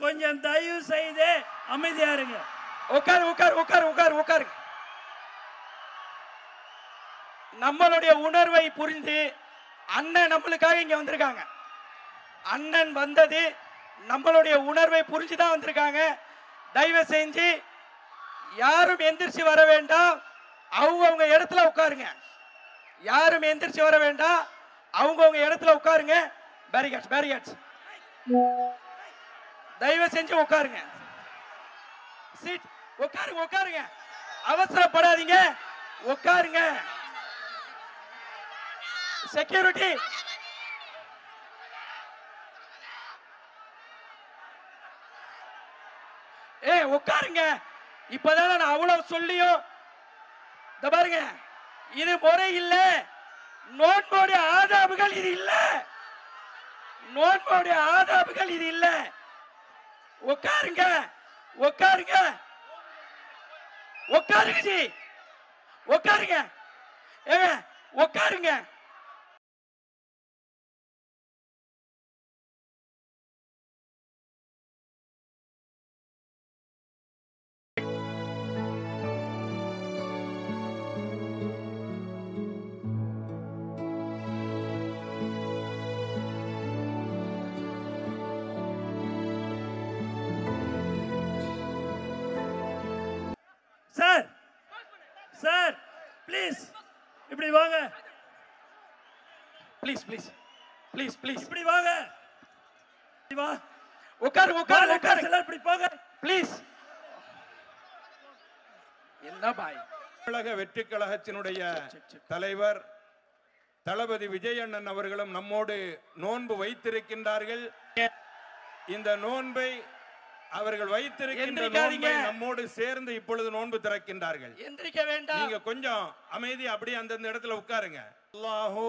கொஞ்சம் தயவு செய்து அமைதியா இருங்க. உட்காரு உட்காரு உட்காரு உட்காரு உட்காரு. நம்மளுடைய உணர்வை புரிந்து அண்ணன் நம்மளுக்காக இங்க வந்திருக்காங்க. அண்ணன் வந்தது நம்மளுடைய உணர்வை புரிஞ்சுதான் வந்திருக்காங்க. தயவு செஞ்சு யாரும் எந்திரிச்சு வர வேண்டாம், அவங்கவுங்க இடத்துல உட்காருங்க. யாரும் எந்திரிச்சு வர வேண்டாம், அவங்கவுங்க இடத்துல உட்காருங்க. பேரிகேட்ஸ் பேரிகேட்ஸ் தயவு செஞ்சு உட்காருங்க. சீட் உட்காருங்க உட்காருங்க, அவசரப்படாதீங்க, உட்காருங்க. செக்யூரிட்டி உட்காருங்க. இப்பதானே நான் அவ்வளவு சொல்லியும் பாருங்க, இது முறை இல்ல. நோன்போடைய ஆதாபுகள் இது இல்ல. நோன்போடைய ஆதாபுகள் இது இல்ல. உட்காருங்க உட்காருங்க உட்காருங்க ஜி, உட்காருங்க. ஏங்க உட்காருங்க. சார் சார் ப்ளீஸ் இப்படி வாங்க. ப்ளீஸ் ப்ளீஸ் ப்ளீஸ் ப்ளீஸ் இப்படி வாங்க. வா உட்காரு உட்காரு உட்காரு. எல்லாரும் இப்படி போங்க ப்ளீஸ். என்ன பாய்? தமிழக வெற்றி கழகத்தினுடைய தலைவர் தளபதி விஜய் அண்ணன் அவர்களும் நம்மோடு நோன்பு வைத்திருக்கின்றார்கள். இந்த நோன்பை அவர்கள் வைத்திருக்கின்ற நோன்பை நம்மோடு சேர்ந்து இப்பொழுது நோன்பு திறக்கின்றார்கள். எந்திரிக்க வேண்டாம், நீங்க கொஞ்சம் அமைதி அப்படியே அந்த இடத்துல உட்காருங்க. அல்லாஹு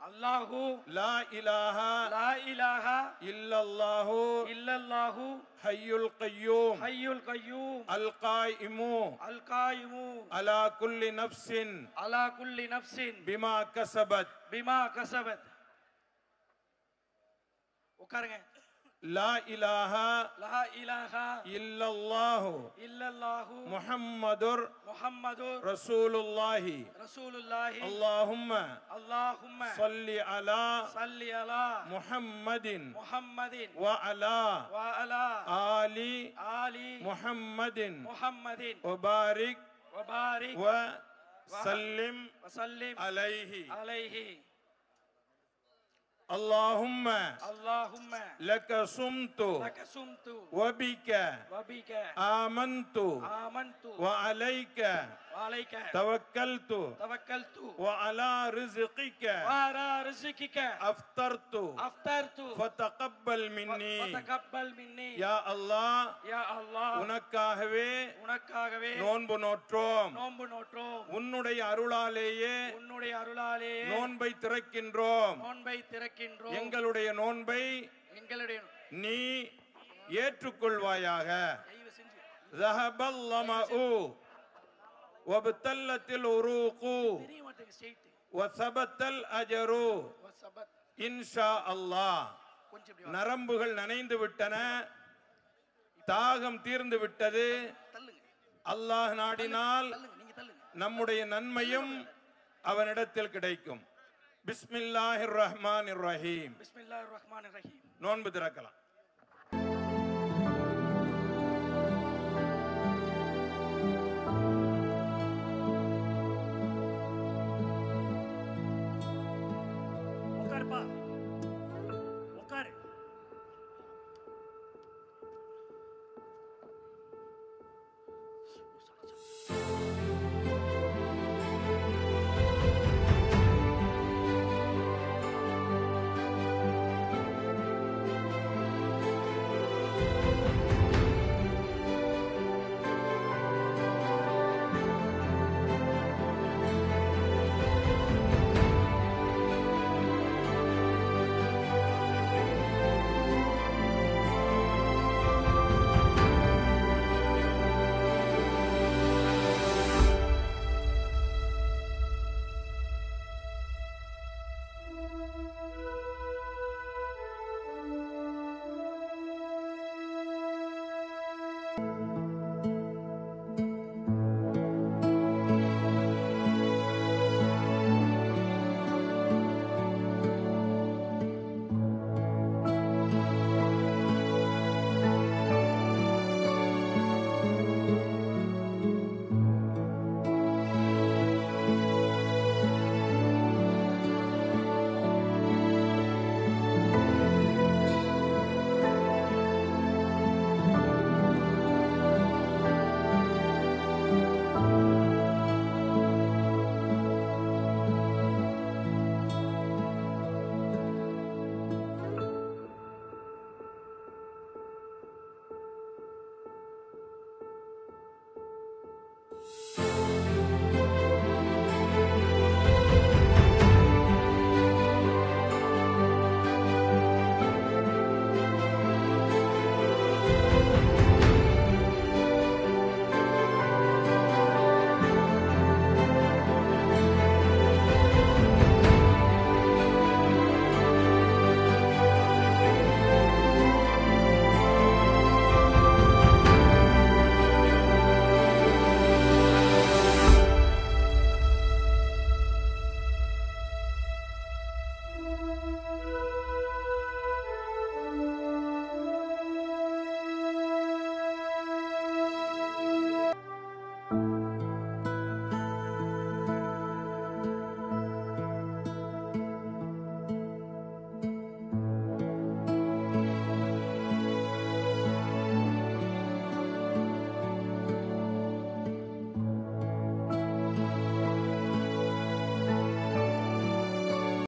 அல்லாஹு லா இலாஹா லா இலாஹா இல்லல்லாஹு இல்லல்லாஹு ஹய்யுல் கய்யூம் ஹய்யுல் கய்யூம் அல் காயிமு அல் காயிமு அலா குல்லி நஃப்ஸின் அலா குல்லி நஃப்ஸின் பிமா கஸபத் பிமா கஸபத். உட்காருங்க. லா இலாஹா லா இலாஹா இல்லல்லாஹு இல்லல்லாஹு முஹம்மதுர் முஹம்மதுர் ரசூலுல்லாஹி ரசூலுல்லாஹி அல்லாஹும்ம அல்லாஹும்ம ஸல்லி அலா ஸல்லி அலா முஹம்மதின் முஹம்மதின் வ அலா ஆலி ஆலி முஹம்மதின் முஹம்மதின் வபாரிக் வபாரிக் வ சல்லிம் வஸல்லிம் அலைஹி அலைஹி. اللهم اللهم لك صمت وبك آمنت وعليك توكلت وعلى رزقك أفطرت فتقبل مني يا الله உனக்காகவே நோன்பு நோற்றோம். உன்னுடைய அருளாலேயே நோன்பை திறக்கின்றோம். எங்களுடைய நோன்பை நீ ஏற்றுக்கொள்வாயாக. ذهبல் லமஉ வபத்தல்லத்தில் உரூகு வஸபத்தல் அஜரு இன்ஷா அல்லாஹ். நரம்புகள் நனைந்து விட்டன, தாகம் தீர்ந்து விட்டது. அல்லாஹ் நாடினால் நம்முடைய நன்மையும் அவனிடத்தில் கிடைக்கும். பிஸ்மில்லாஹிர் ரஹ்மானிர் ரஹீம். பிஸ்மில்லாஹிர் ரஹ்மானிர் ரஹீம். நோன்பு திறக்கலாம்.